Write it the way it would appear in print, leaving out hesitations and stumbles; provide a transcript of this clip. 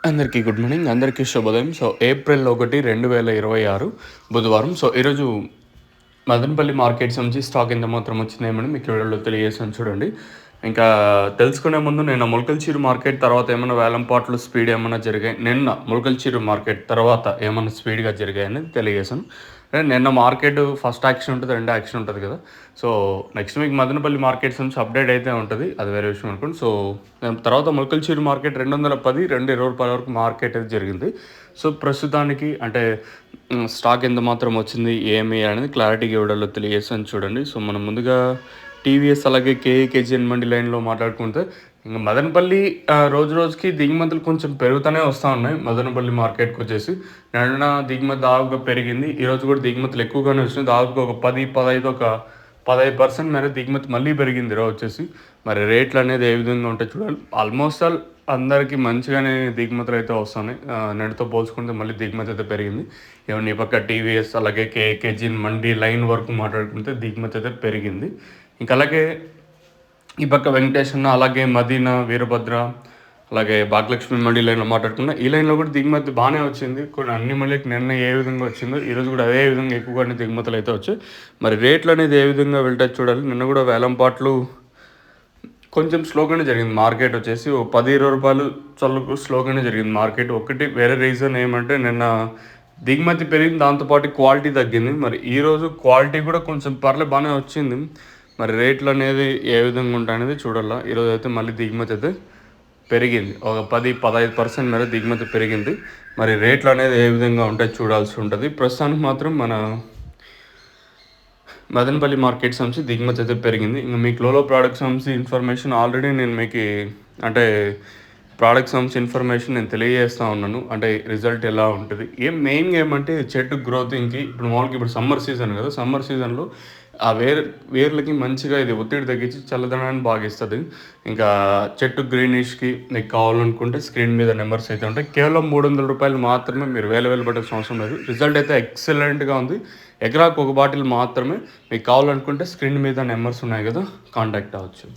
అందరికీ good morning. అందరికీ శుభోదయం. సో ఏప్రిల్ 1, 2026 బుధవారం. సో ఈరోజు మదనపల్లి మార్కెట్స్ నుంచి స్టాక్ ఎంత మాత్రం వచ్చిందేమని మీకు వీడియోలో తెలియజేసాను చూడండి. ఇంకా తెలుసుకునే ముందు నిన్న మొలకల్చీరు మార్కెట్ తర్వాత ఏమైనా వేలంపాట్లు స్పీడ్ ఏమైనా జరిగాయి, నిన్న మొలకల్చీరు మార్కెట్ తర్వాత ఏమైనా స్పీడ్గా జరిగాయని తెలియజేశాను. నిన్న మార్కెట్ ఫస్ట్ యాక్షన్ ఉంటుంది, రెండో యాక్షన్ ఉంటుంది కదా. So next week Madanapalle markets నుంచి అప్డేట్ అయితే ఉంటుంది, అది వేరే విషయం అనుకోండి. సో తర్వాత మొలకల్చీరు మార్కెట్ 210, 220 వరకు మార్కెట్ అయితే జరిగింది. సో ప్రస్తుతానికి అంటే స్టాక్ ఎంత మాత్రం వచ్చింది ఏమి అనేది క్లారిటీగా ఇవ్వడంలో తెలియజేసాను చూడండి. సో మనం ముందుగా టీవీఎస్ అలాగే కేజీఎన్ మండి లైన్లో మాట్లాడుకుంటే ఇంకా మదనపల్లి రోజు రోజుకి దిగుమతులు కొంచెం పెరుగుతూనే వస్తూ ఉన్నాయి. మదనపల్లి మార్కెట్కి వచ్చేసి నిన్న దిగుమతి దాదాపుగా పెరిగింది, ఈరోజు కూడా దిగుమతులు ఎక్కువగానే వచ్చినాయి. దాదాపుగా ఒక 15% మేర దిగుమతి మళ్ళీ పెరిగింది ఈరోజు వచ్చేసి. మరి రేట్లు అనేది ఏ విధంగా ఉంటాయి చూడాలి. ఆల్మోస్ట్ ఆల్ అందరికీ మంచిగానే దిగుమతులు అయితే వస్తున్నాయి. నిన్నతో పోల్చుకుంటే మళ్ళీ దిగుమతి అయితే పెరిగింది. ఏమన్నా ఈ పక్క టీవీఎస్ అలాగే కేజీఎన్ మండి లైన్ వరకు మాట్లాడుకుంటే దిగుమతి అయితే పెరిగింది. ఇంకా అలాగే ఈ పక్క వెంకటేశ్వర అలాగే మదీనా వీరభద్ర అలాగే భాగ్యలక్ష్మి మండి లైన్లో మాట్లాడుకున్నా ఈ లైన్లో కూడా దిగుమతి బాగానే వచ్చింది. కొన్ని అన్ని మండలికి నిన్న ఏ విధంగా వచ్చిందో ఈరోజు కూడా అదే విధంగా ఎక్కువగానే దిగుమతులు అయితే వచ్చాయి. మరి రేట్లు అనేది ఏ విధంగా వెళ్తాయి చూడాలి. నిన్న కూడా వేలంపాట్లు కొంచెం స్లోగానే జరిగింది. మార్కెట్ వచ్చేసి ఓ 10-20 రూపాయలు చల్లకు స్లోగానే జరిగింది మార్కెట్. ఒకటి వేరే రీజన్ ఏమంటే నిన్న దిగుమతి పెరిగింది, దాంతోపాటు క్వాలిటీ తగ్గింది. మరి ఈరోజు క్వాలిటీ కూడా కొంచెం బాగానే వచ్చింది. మరి రేట్లు అనేది ఏ విధంగా ఉంటాయనేది చూడాలా. ఈరోజు అయితే మళ్ళీ దిగుమతి అయితే పెరిగింది, ఒక 10-15% మేర దిగుమతి పెరిగింది. మరి రేట్లు అనేది ఏ విధంగా ఉంటాయి చూడాల్సి ఉంటుంది. ప్రస్తుతానికి మాత్రం మన మదనపల్లి మార్కెట్ సంబంధించి దిగుమతి అయితే పెరిగింది. ఇంకా మీకు లోలో ప్రోడక్ట్ సంబంధించి ఇన్ఫర్మేషన్ ఆల్రెడీ నేను మీకు అంటే ప్రోడక్ట్ సంబంధించి ఇన్ఫర్మేషన్ నేను తెలియజేస్తూ ఉన్నాను. అంటే రిజల్ట్ ఎలా ఉంటుంది మెయిన్గా ఏమంటే చెట్టు గ్రోతింగ్కి ఇప్పుడు మామూలుగా ఇప్పుడు సమ్మర్ సీజన్ కదా, సమ్మర్ సీజన్లో ఆ వేర్లకి మంచిగా ఇది ఒత్తిడి తగ్గించి చల్లదనాన్ని బాగా ఇస్తుంది. ఇంకా చెట్టు గ్రీనిష్కి మీకు కావాలనుకుంటే స్క్రీన్ మీద నెంబర్స్ అయితే ఉంటాయి. కేవలం 300 రూపాయలు మాత్రమే, మీరు వేలు పట్టాల్సిన అవసరం లేదు. రిజల్ట్ అయితే ఎక్సలెంట్గా ఉంది. ఎకరాకు ఒక బాటిల్ మాత్రమే. మీకు కావాలనుకుంటే స్క్రీన్ మీద నెంబర్స్ ఉన్నాయి కదా, కాంటాక్ట్ అవ్వచ్చు.